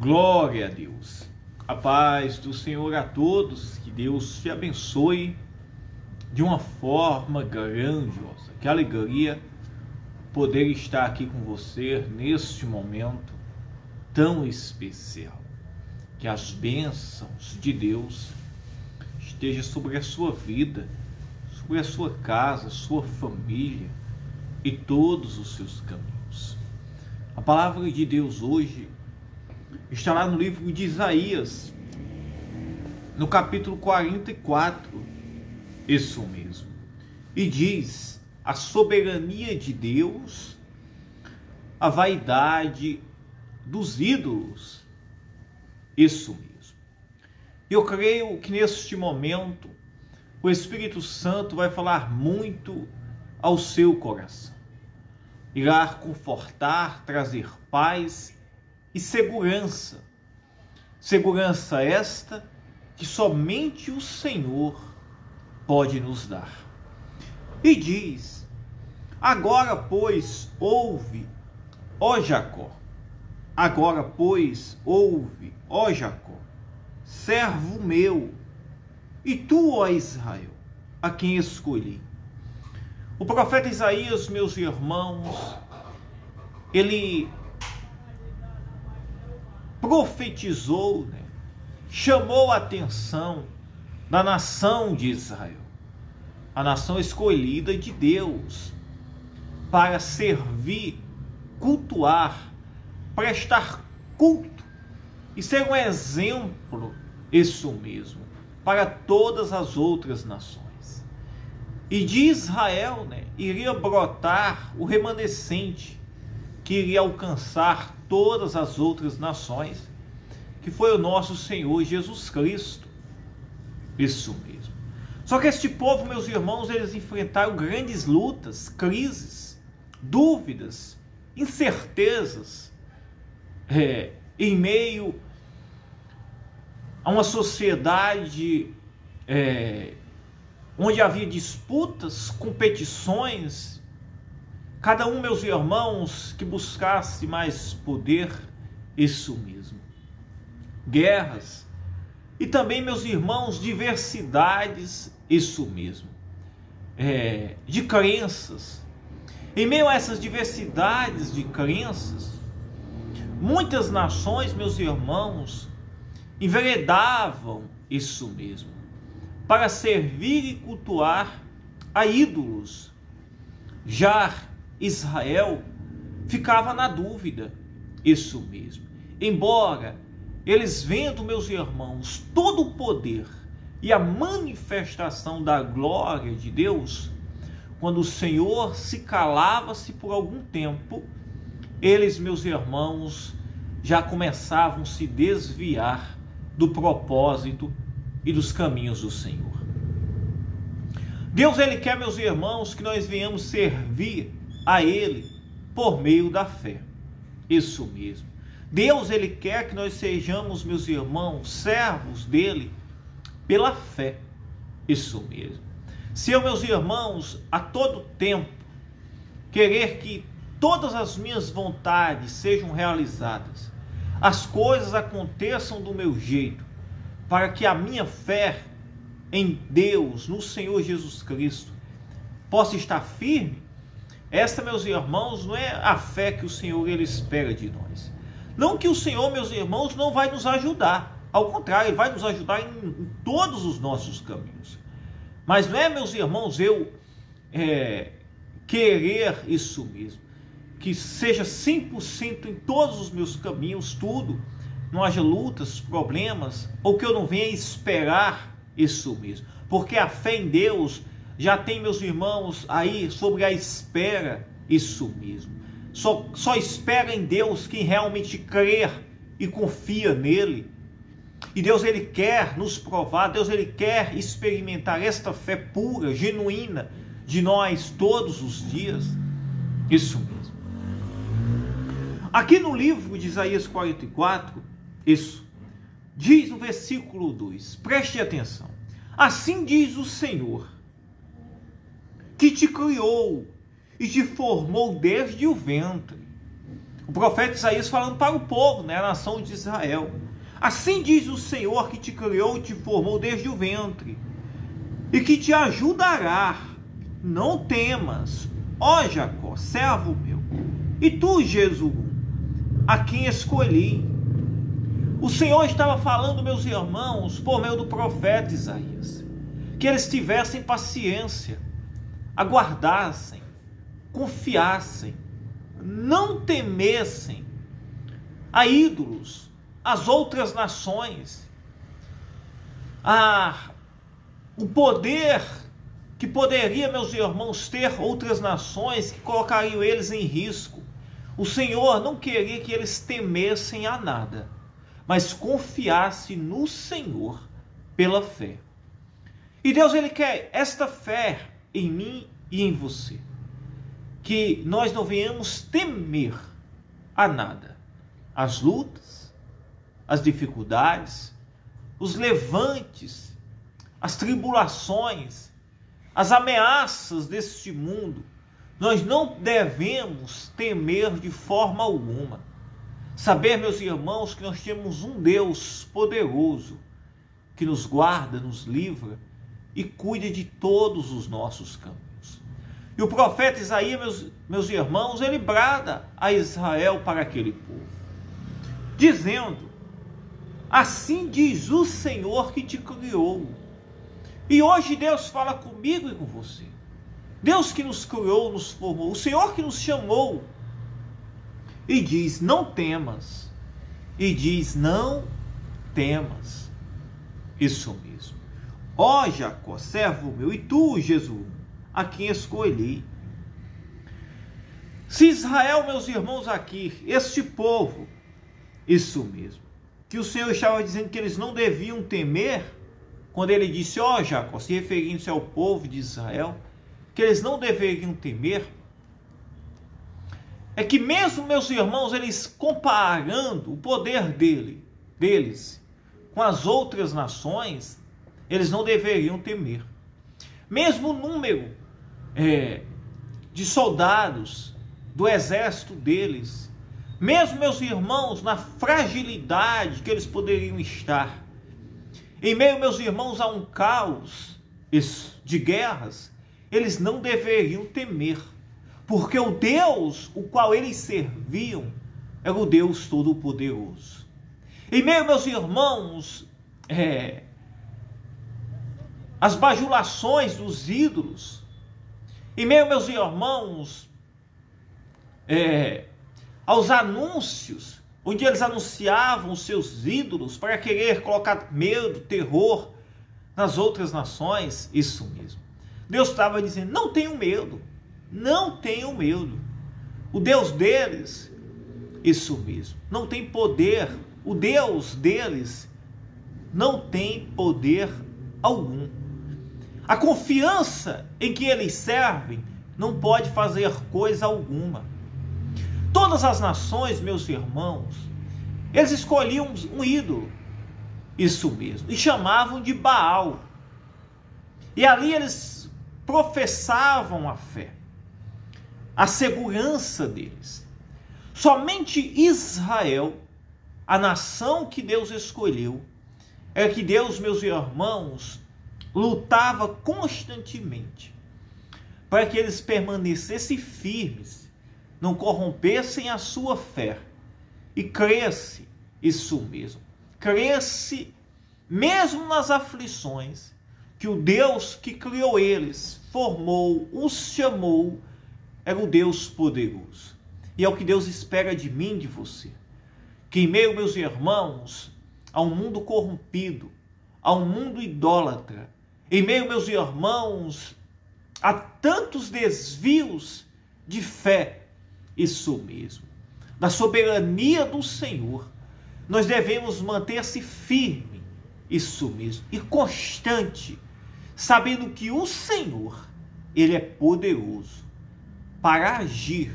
Glória a Deus. A paz do Senhor a todos. Que Deus te abençoe de uma forma grandiosa. Que alegria poder estar aqui com você neste momento tão especial. Que as bênçãos de Deus estejam sobre a sua vida, sobre a sua casa, sua família e todos os seus caminhos. A palavra de Deus hoje está lá no livro de Isaías, no capítulo 44, isso mesmo. E diz: a soberania de Deus, a vaidade dos ídolos, isso mesmo. Eu creio que neste momento o Espírito Santo vai falar muito ao seu coração. Irá confortar, trazer paz e segurança. Segurança esta que somente o Senhor pode nos dar. E diz: agora, pois, ouve, ó Jacó. Agora, pois, ouve, ó Jacó, servo meu, e tu, ó Israel, a quem escolhi. O profeta Isaías, meus irmãos, ele profetizou, chamou a atenção da nação de Israel, a nação escolhida de Deus, para servir, cultuar, prestar culto e ser um exemplo, isso mesmo, para todas as outras nações. E de Israel, iria brotar o remanescente que iria alcançar todas as outras nações, que foi o nosso Senhor Jesus Cristo. Isso mesmo. Só que este povo, meus irmãos, eles enfrentaram grandes lutas, crises, dúvidas, incertezas, em meio a uma sociedade onde havia disputas, competições, cada um, meus irmãos, que buscasse mais poder, isso mesmo, guerras, e também, meus irmãos, diversidades, isso mesmo, de crenças. Em meio a essas diversidades de crenças, muitas nações, meus irmãos, enveredavam, isso mesmo, para servir e cultuar a ídolos. Já Israel ficava na dúvida, isso mesmo. Embora eles vendo, meus irmãos, todo o poder e a manifestação da glória de Deus, quando o Senhor se calava-se por algum tempo, eles, meus irmãos, já começavam a se desviar do propósito e dos caminhos do Senhor. Deus, ele quer, meus irmãos, que nós venhamos servir a Ele por meio da fé. Isso mesmo. Deus, ele quer que nós sejamos, meus irmãos, servos dele pela fé. Isso mesmo. Se eu, meus irmãos, a todo tempo querer que todas as minhas vontades sejam realizadas, as coisas aconteçam do meu jeito, para que a minha fé em Deus, no Senhor Jesus Cristo, possa estar firme, essa, meus irmãos, não é a fé que o Senhor ele espera de nós. Não que o Senhor, meus irmãos, não vai nos ajudar. Ao contrário, Ele vai nos ajudar em todos os nossos caminhos. Mas não é, meus irmãos, eu querer isso mesmo, que seja 100% em todos os meus caminhos, tudo, não haja lutas, problemas, ou que eu não venha esperar isso mesmo. Porque a fé em Deus já tem, meus irmãos, aí sobre a espera, isso mesmo. Só espera em Deus quem realmente crê e confia nele. E Deus, ele quer nos provar, Deus, ele quer experimentar esta fé pura, genuína de nós todos os dias. Isso mesmo. Aqui no livro de Isaías 44, isso, diz no versículo 2, preste atenção. Assim diz o Senhor, que te criou e te formou desde o ventre. O profeta Isaías falando para o povo, né, a nação de Israel. Assim diz o Senhor que te criou e te formou desde o ventre, e que te ajudará. Não temas, ó Jacó, servo meu, e tu, Jesus, a quem escolhi. O Senhor estava falando, meus irmãos, por meio do profeta Isaías, que eles tivessem paciência, aguardassem, confiassem, não temessem a ídolos, as outras nações, o poder que poderia, meus irmãos, ter outras nações que colocariam eles em risco. O Senhor não queria que eles temessem a nada, mas confiassem no Senhor pela fé. E Deus, Ele quer esta fé em mim e em você, que nós não venhamos temer a nada, as lutas, as dificuldades, os levantes, as tribulações, as ameaças deste mundo. Nós não devemos temer de forma alguma. Saber, meus irmãos, que nós temos um Deus poderoso, que nos guarda, nos livra e cuida de todos os nossos caminhos. E o profeta Isaías, meus irmãos, ele brada a Israel para aquele povo, dizendo: assim diz o Senhor que te criou. E hoje Deus fala comigo e com você. Deus que nos criou, nos formou, o Senhor que nos chamou, e diz: não temas. E diz: não temas. Isso mesmo. Ó Jacó, servo meu, e tu, Jesus, a quem escolhi. Se Israel, meus irmãos, aqui, este povo, isso mesmo, que o Senhor estava dizendo que eles não deviam temer, quando ele disse, ó Jacó, se referindo-se ao povo de Israel, que eles não deveriam temer, é que mesmo, meus irmãos, eles comparando o poder deles com as outras nações, eles não deveriam temer. Mesmo o número de soldados do exército deles, mesmo, meus irmãos, na fragilidade que eles poderiam estar, em meio, meus irmãos, a um caos de guerras, eles não deveriam temer, porque o Deus o qual eles serviam era o Deus Todo-Poderoso. Em meio, meus irmãos, as bajulações dos ídolos, em meio, meus irmãos, aos anúncios, onde eles anunciavam os seus ídolos para querer colocar medo, terror nas outras nações, isso mesmo. Deus estava dizendo, não tenham medo, não tenham medo. O Deus deles, isso mesmo, não tem poder, o Deus deles não tem poder algum. A confiança em que eles servem não pode fazer coisa alguma. Todas as nações, meus irmãos, eles escolhiam um ídolo, isso mesmo, e chamavam de Baal. E ali eles professavam a fé, a segurança deles. Somente Israel, a nação que Deus escolheu, é que Deus, meus irmãos, lutava constantemente para que eles permanecessem firmes, não corrompessem a sua fé e cresce, isso mesmo, cresce mesmo nas aflições, que o Deus que criou eles, formou, os chamou, era o Deus poderoso. E é o que Deus espera de mim, de você, que em meio, meus irmãos, a um mundo corrompido, a um mundo idólatra, em meio, meus irmãos, a tantos desvios de fé, isso mesmo, da soberania do Senhor, nós devemos manter-se firme, isso mesmo, e constante, sabendo que o Senhor, Ele é poderoso para agir,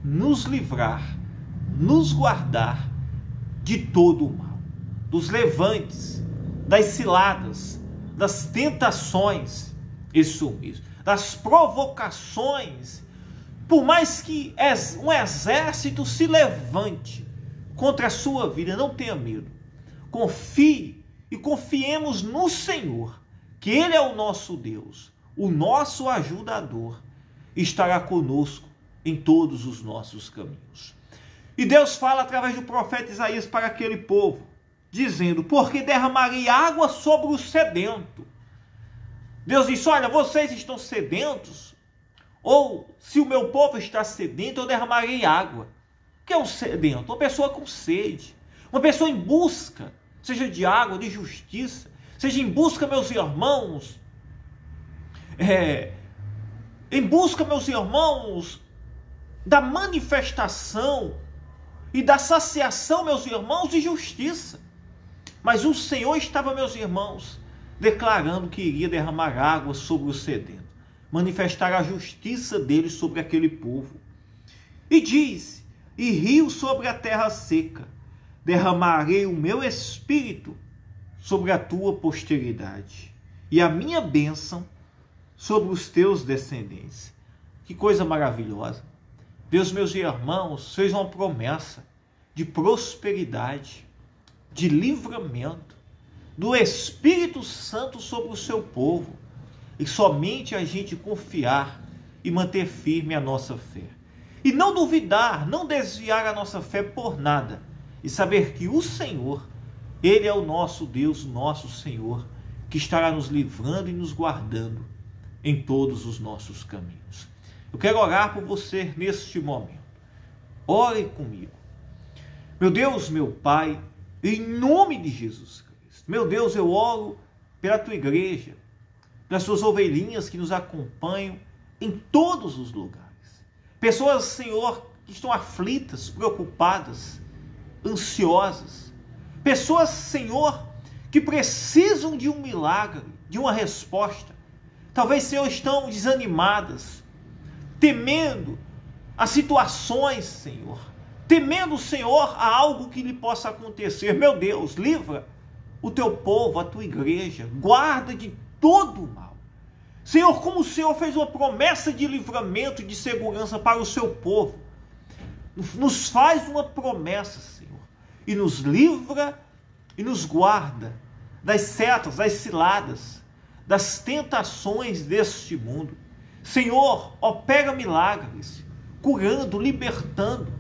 nos livrar, nos guardar de todo o mal, dos levantes, das ciladas, das tentações, isso mesmo, das provocações Por mais que um exército se levante contra a sua vida, não tenha medo. Confie e confiemos no Senhor, que Ele é o nosso Deus, o nosso ajudador, estará conosco em todos os nossos caminhos. E Deus fala através do profeta Isaías para aquele povo, dizendo: porque derramarei água sobre o sedento. Deus disse: olha, vocês estão sedentos, ou se o meu povo está sedento, eu derramarei água. O que é um sedento? Uma pessoa com sede, uma pessoa em busca, seja de água, de justiça, seja em busca, meus irmãos, da manifestação e da saciação, meus irmãos, de justiça. Mas o Senhor estava, meus irmãos, declarando que iria derramar água sobre o sedento, manifestar a justiça dele sobre aquele povo. E diz: e rio sobre a terra seca, derramarei o meu espírito sobre a tua posteridade, e a minha bênção sobre os teus descendentes. Que coisa maravilhosa! Deus, meus irmãos, fez uma promessa de prosperidade, de livramento, do Espírito Santo sobre o seu povo, e somente a gente confiar e manter firme a nossa fé. E não duvidar, não desviar a nossa fé por nada, e saber que o Senhor, Ele é o nosso Deus, o nosso Senhor, que estará nos livrando e nos guardando em todos os nossos caminhos. Eu quero orar por você neste momento. Ore comigo. Meu Deus, meu Pai, em nome de Jesus Cristo. Meu Deus, eu oro pela tua igreja, pelas suas ovelhinhas que nos acompanham em todos os lugares. Pessoas, Senhor, que estão aflitas, preocupadas, ansiosas. Pessoas, Senhor, que precisam de um milagre, de uma resposta. Talvez, Senhor, estão desanimadas, temendo as situações, Senhor. Temendo, Senhor, a algo que lhe possa acontecer. Meu Deus, livra o teu povo, a tua igreja. Guarda de todo o mal. Senhor, como o Senhor fez uma promessa de livramento e de segurança para o seu povo, nos faz uma promessa, Senhor, e nos livra e nos guarda das setas, das ciladas, das tentações deste mundo. Senhor, opera milagres, curando, libertando,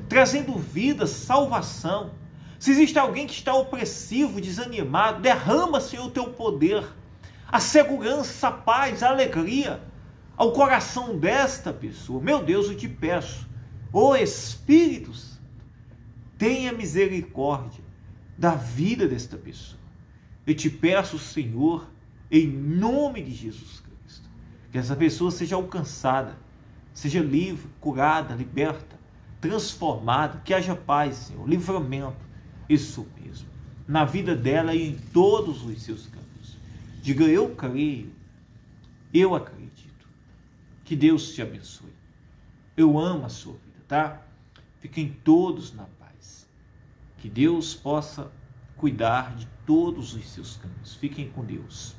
trazendo vida, salvação. Se existe alguém que está opressivo, desanimado, derrama, Senhor, o teu poder, a segurança, a paz, a alegria ao coração desta pessoa. Meu Deus, eu te peço, ó Espírito Santo, tenha misericórdia da vida desta pessoa. Eu te peço, Senhor, em nome de Jesus Cristo, que essa pessoa seja alcançada, seja livre, curada, liberta, transformada, que haja paz, Senhor, livramento, isso mesmo, na vida dela e em todos os seus caminhos. Diga: eu creio, eu acredito. Que Deus te abençoe. Eu amo a sua vida, tá? Fiquem todos na paz. Que Deus possa cuidar de todos os seus caminhos. Fiquem com Deus.